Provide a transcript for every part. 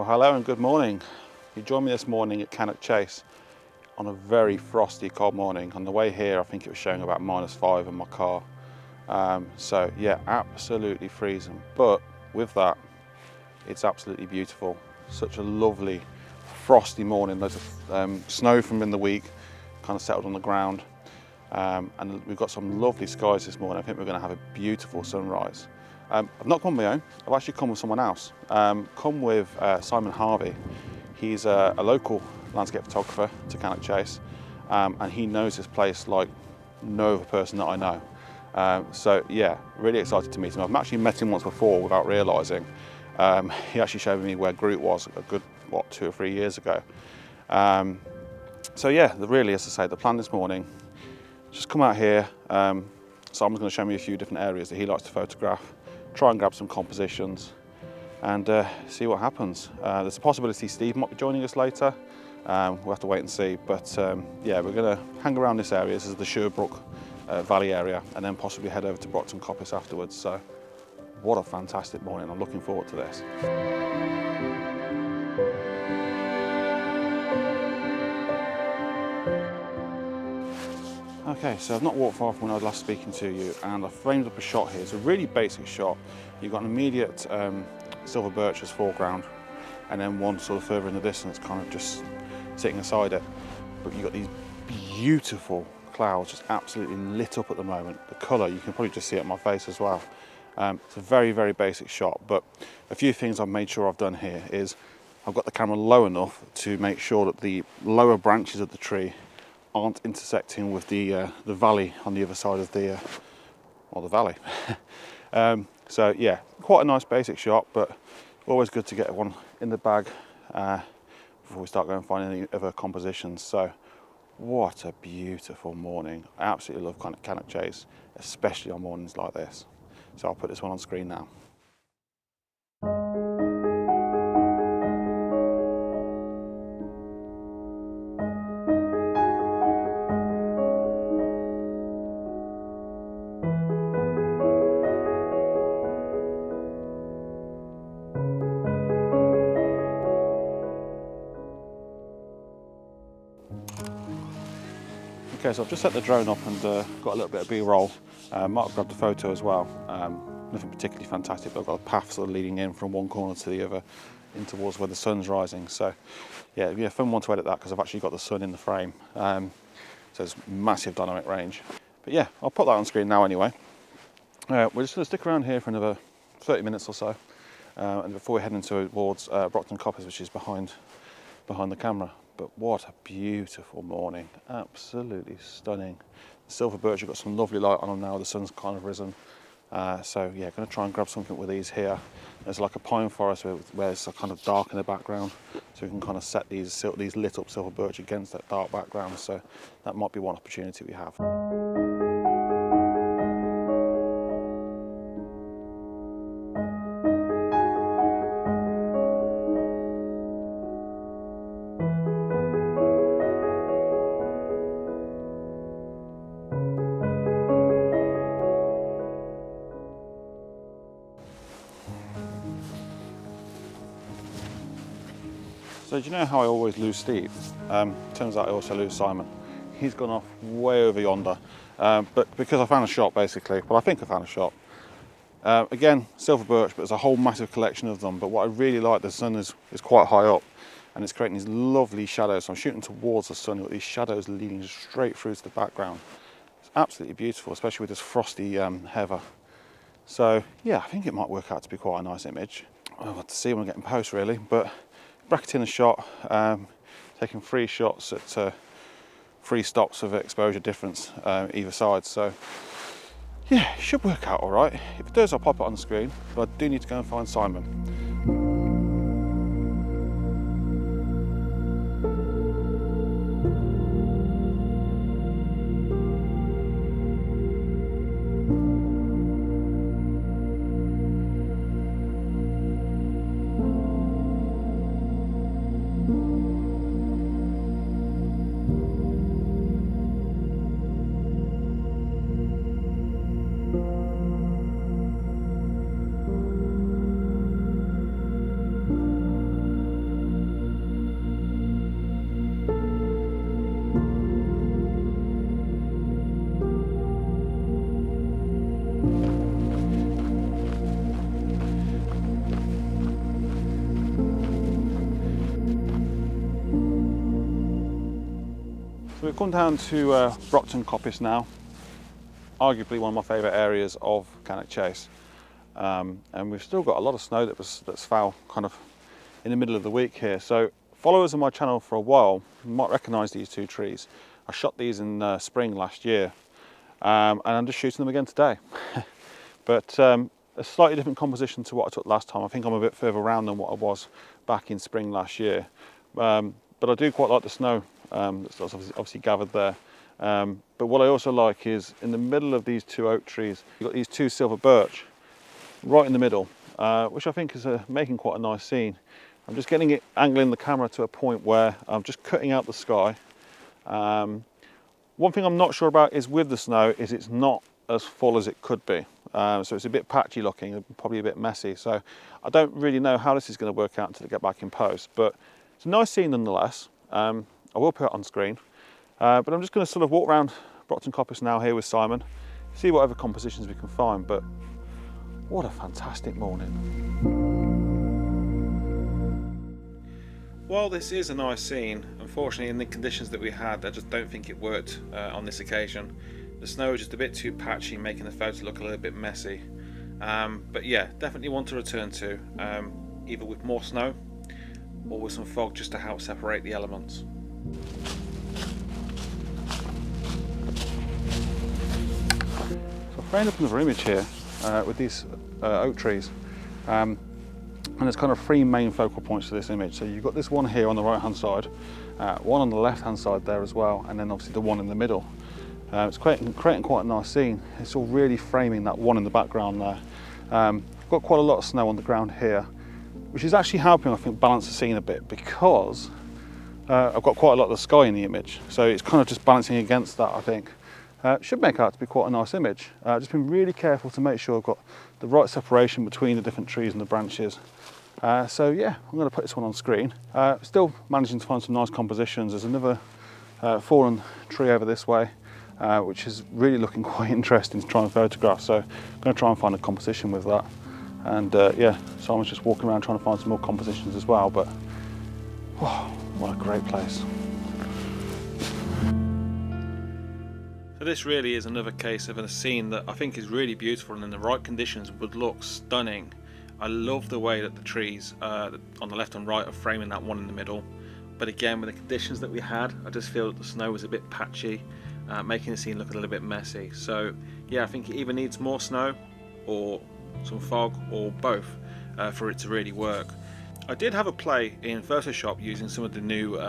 Well, hello and good morning. You joined me this morning at Cannock Chase on a very frosty, cold morning. On the way here, I think it was showing about -5 in my car. So yeah, absolutely freezing. But with that, it's absolutely beautiful. Such a lovely, frosty morning. Loads of snow from in the week, kind of settled on the ground. And we've got some lovely skies this morning. I think we're going to have a beautiful sunrise. I've not come on my own, I've actually come with someone else. Come with Simon Harvey. He's a local landscape photographer to Cannock Chase, and he knows this place like no other person that I know. So yeah, really excited to meet him. I've actually met him once before without realising. He actually showed me where Groot was a good, 2 or 3 years ago. So yeah, really, as I say, the plan this morning, just come out here. Simon's going to show me a few different areas that he likes to photograph, try and grab some compositions and see what happens. There's a possibility Steve might be joining us later. We'll have to wait and see, but yeah, we're going to hang around this area. This is the Sherbrooke Valley area, and then possibly head over to Brockton Coppice afterwards. So what a fantastic morning. I'm looking forward to this. Okay, so I've not walked far from when I was last speaking to you, and I framed up a shot here. It's a really basic shot. You've got an immediate silver birch as foreground, and then one sort of further in the distance, kind of just sitting aside it. But you've got these beautiful clouds just absolutely lit up at the moment. The colour, you can probably just see it on my face as well. It's a very, very basic shot, but a few things I've made sure I've done here is I've got the camera low enough to make sure that the lower branches of the tree aren't intersecting with the valley on the other side of the valley. So yeah, quite a nice basic shot, but always good to get one in the bag before we start going and finding any other compositions. So what a beautiful morning. I absolutely love Cannock Chase, especially on mornings like this. So I'll put this one on screen now. Okay, so I've just set the drone up and got a little bit of B-roll. Might have grabbed a photo as well. Nothing particularly fantastic, but I've got a path sort of leading in from one corner to the other, in towards where the sun's rising. So yeah, it'd be a fun one to edit that because I've actually got the sun in the frame. So it's massive dynamic range. But yeah, I'll put that on screen now anyway. We're just going to stick around here for another 30 minutes or so, and before we head into towards Brockton Coppice, which is behind the camera. But what a beautiful morning, absolutely stunning. The silver birch have got some lovely light on them now, the sun's kind of risen. So yeah, going to try and grab something with these here. There's like a pine forest where it's kind of dark in the background, so we can kind of set these lit up silver birch against that dark background. So that might be one opportunity we have. So do you know how I always lose Steve? Turns out I also lose Simon. He's gone off way over yonder, but because I found a shot basically. Well, I think I found a shot. Again, silver birch, but there's a whole massive collection of them. But what I really like, the sun is quite high up, and it's creating these lovely shadows. So I'm shooting towards the sun, with these shadows leading straight through to the background. It's absolutely beautiful, especially with this frosty heather. So yeah, I think it might work out to be quite a nice image. I'll have to see when I get in post really, but bracketing the shot, taking 3 shots at 3 stops of exposure difference either side. So yeah, it should work out all right. If it does, I'll pop it on the screen, but I do need to go and find Simon. So we've come down to Brockton Coppice now, arguably one of my favourite areas of Cannock Chase. And we've still got a lot of snow that's fell kind of in the middle of the week here. So followers of my channel for a while might recognise these two trees. I shot these in spring last year, and I'm just shooting them again today. But a slightly different composition to what I took last time. I think I'm a bit further around than what I was back in spring last year. But I do quite like the snow that's obviously gathered there. But what I also like is in the middle of these two oak trees, you've got these two silver birch right in the middle, which I think is making quite a nice scene. I'm just angling the camera to a point where I'm just cutting out the sky. One thing I'm not sure about is with the snow is it's not as full as it could be. So it's a bit patchy looking, probably a bit messy. So I don't really know how this is going to work out until I get back in post. But it's a nice scene nonetheless. I will put it on screen. But I'm just going to sort of walk around Brockton Coppice now here with Simon, see whatever compositions we can find. But what a fantastic morning. While this is a nice scene, unfortunately in the conditions that we had, I just don't think it worked on this occasion. The snow was just a bit too patchy, making the photo look a little bit messy. But yeah, definitely want to return to, either with more snow or with some fog just to help separate the elements. So I framed up another image here with these oak trees. And there's kind of three main focal points to this image. So you've got this one here on the right hand side, one on the left hand side there as well, and then obviously the one in the middle. It's creating quite a nice scene. It's all really framing that one in the background there. Got quite a lot of snow on the ground here, which is actually helping, I think, balance the scene a bit, because I've got quite a lot of the sky in the image. So it's kind of just balancing against that, I think. Should make out to be quite a nice image. Just been really careful to make sure I've got the right separation between the different trees and the branches. So yeah, I'm going to put this one on screen. Still managing to find some nice compositions. There's another fallen tree over this way, which is really looking quite interesting to try and photograph. So I'm going to try and find a composition with that. And yeah, Simon's just walking around trying to find some more compositions as well. But wow, what a great place. So this really is another case of a scene that I think is really beautiful and in the right conditions would look stunning. I love the way that the trees on the left and right are framing that one in the middle. But again, with the conditions that we had, I just feel that the snow was a bit patchy, making the scene look a little bit messy. So yeah, I think it either needs more snow or some fog or both for it to really work. I did have a play in Photoshop using some of the new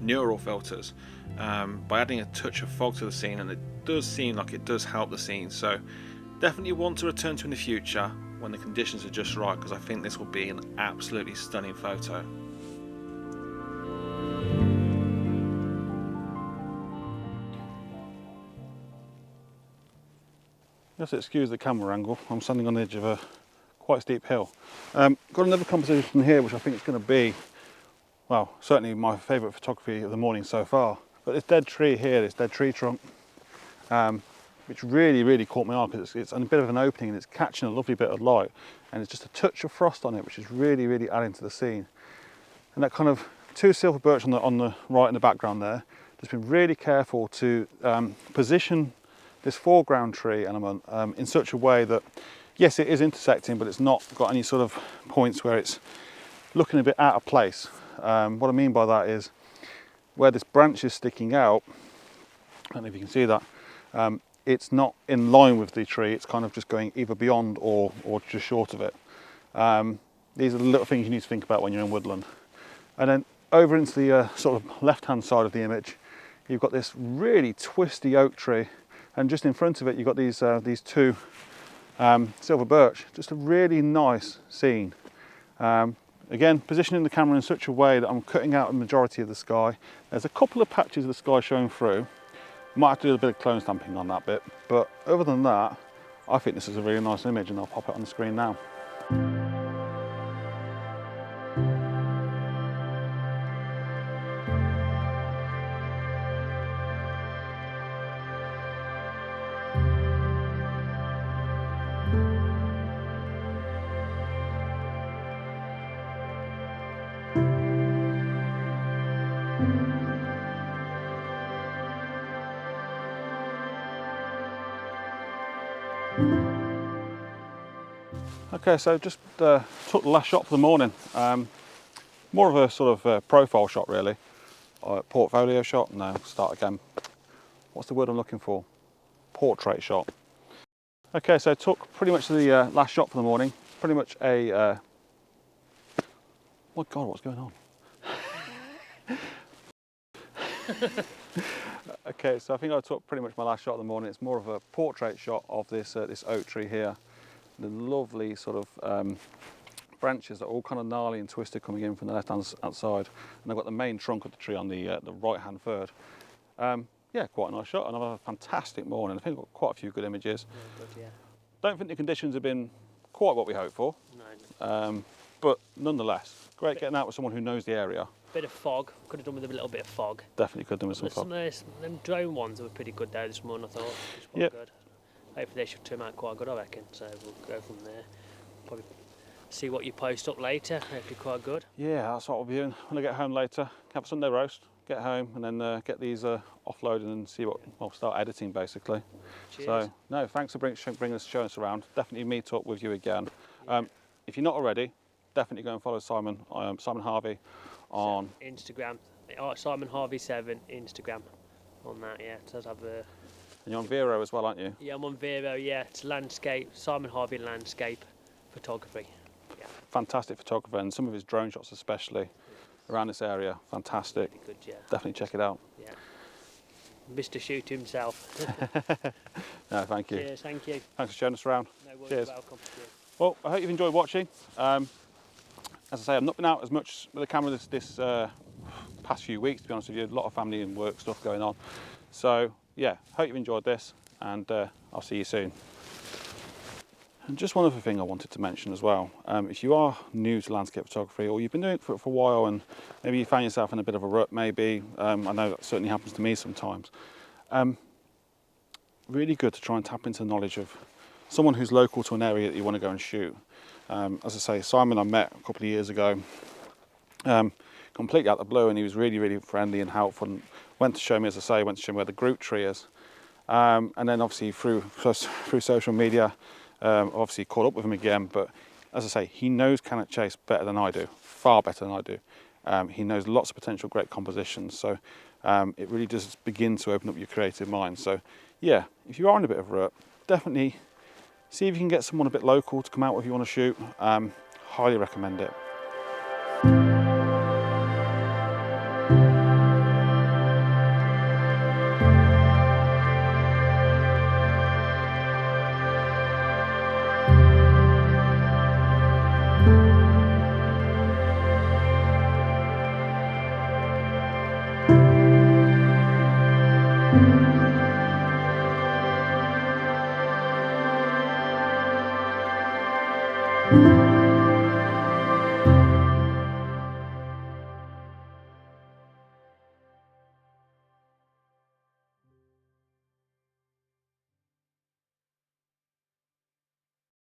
neural filters by adding a touch of fog to the scene, and it does seem like it does help the scene. So definitely want to return to in the future when the conditions are just right, because I think this will be an absolutely stunning photo. Just excuse the camera angle, I'm standing on the edge of a quite steep hill. Got another composition here which I think is going to be, well, certainly my favourite photography of the morning so far. But this dead tree here, this dead tree trunk, which really caught my eye because it's on a bit of an opening and it's catching a lovely bit of light, and it's just a touch of frost on it, which is really adding to the scene. And that kind of two silver birch on the right in the background there. Just been really careful to position this foreground tree element in such a way that, yes, it is intersecting, but it's not got any sort of points where it's looking a bit out of place. What I mean by that is where this branch is sticking out, I don't know if you can see that, it's not in line with the tree, it's kind of just going either beyond or just short of it. These are the little things you need to think about when you're in woodland. And then over into the sort of left-hand side of the image, you've got this really twisty oak tree, and just in front of it you've got these two silver birch. Just a really nice scene. Again, positioning the camera in such a way that I'm cutting out a majority of the sky. There's a couple of patches of the sky showing through. Might have to do a bit of clone stamping on that bit, but other than that, I think this is a really nice image, and I'll pop it on the screen now. Okay, so just took the last shot for the morning. More of a sort of profile shot really. Portfolio shot, no, start again. What's the word I'm looking for? Portrait shot. Okay, so took pretty much the last shot for the morning. Pretty much a, oh my God, what's going on? Okay, so I think I took pretty much my last shot of the morning. It's more of a portrait shot of this this oak tree here. The lovely sort of branches that are all kind of gnarly and twisted coming in from the left-hand side, and I've got the main trunk of the tree on the right-hand third. Yeah, quite a nice shot, and I've had a fantastic morning. I think I've got quite a few good images. Yeah, good, yeah. Don't think the conditions have been quite what we hoped for, no. But nonetheless, great getting out with someone who knows the area. Bit of fog, could have done with a little bit of fog. Definitely could have done with some fog. Them drone ones were pretty good there this morning, I thought. Yep. Good. Hopefully they should turn out quite good, I reckon. So we'll go from there. Probably see what you post up later, hopefully quite good. Yeah, that's what I'll be doing when I get home later. Have a Sunday roast, get home, and then get these offloaded and see what, well, start editing basically. Cheers. So, no, thanks for bringing us, showing us around. Definitely meet up with you again. Yeah. If you're not already, definitely go and follow Simon, Simon Harvey on Instagram. Simon Harvey 7 Instagram on that, yeah. So I'll have a. And you're on Vero as well, aren't you? Yeah, I'm on Vero, yeah. It's landscape, Simon Harvey landscape photography. Yeah. Fantastic photographer, and some of his drone shots especially around this area, fantastic. Really good, yeah. Definitely check it out. Yeah. Mr. Shoot himself. No, thank you. Cheers, thank you. Thanks for showing us around. No worries, cheers. Welcome. Cheers. Well, I hope you've enjoyed watching. As I say, I've not been out as much with the camera this past few weeks, to be honest with you. A lot of family and work stuff going on. So, yeah, hope you've enjoyed this, and I'll see you soon. And just one other thing I wanted to mention as well. If you are new to landscape photography, or you've been doing it for a while and maybe you found yourself in a bit of a rut maybe, I know that certainly happens to me sometimes. Really good to try and tap into the knowledge of someone who's local to an area that you want to go and shoot. As I say, Simon I met a couple of years ago, completely out of the blue, and he was really, really friendly and helpful, and went to show me, as I say, went to show me where the group tree is. And then obviously through social media, obviously caught up with him again, but as I say, he knows Cannock Chase better than I do, far better than I do. He knows lots of potential great compositions, so it really does begin to open up your creative mind. So yeah, if you are in a bit of a rut, definitely see if you can get someone a bit local to come out with you on a shoot. Highly recommend it.